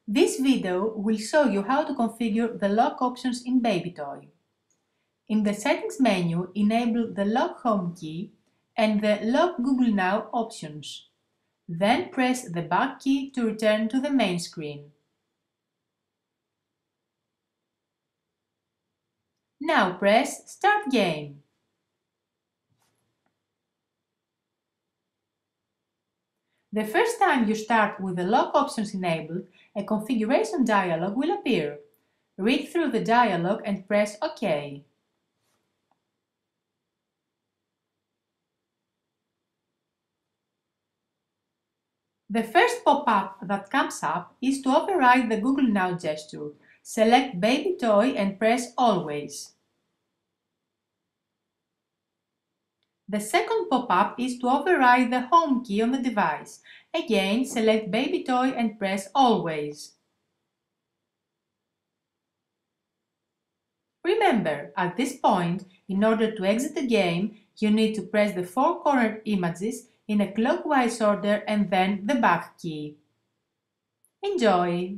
This video will show you how to configure the lock options in BabyToy. In the Settings menu, enable the Lock Home key and the Lock Google Now options. Then press the back key to return to the main screen. Now press Start Game. The first time you start with the lock options enabled, a configuration dialog will appear. Read through the dialog and press OK. The first pop-up that comes up is to override the Google Now gesture. Select BabyToy and press Always. The second pop-up is to override the Home key on the device. Again, select BabyToy and press Always. Remember, at this point, in order to exit the game, you need to press the four cornered images in a clockwise order and then the back key. Enjoy!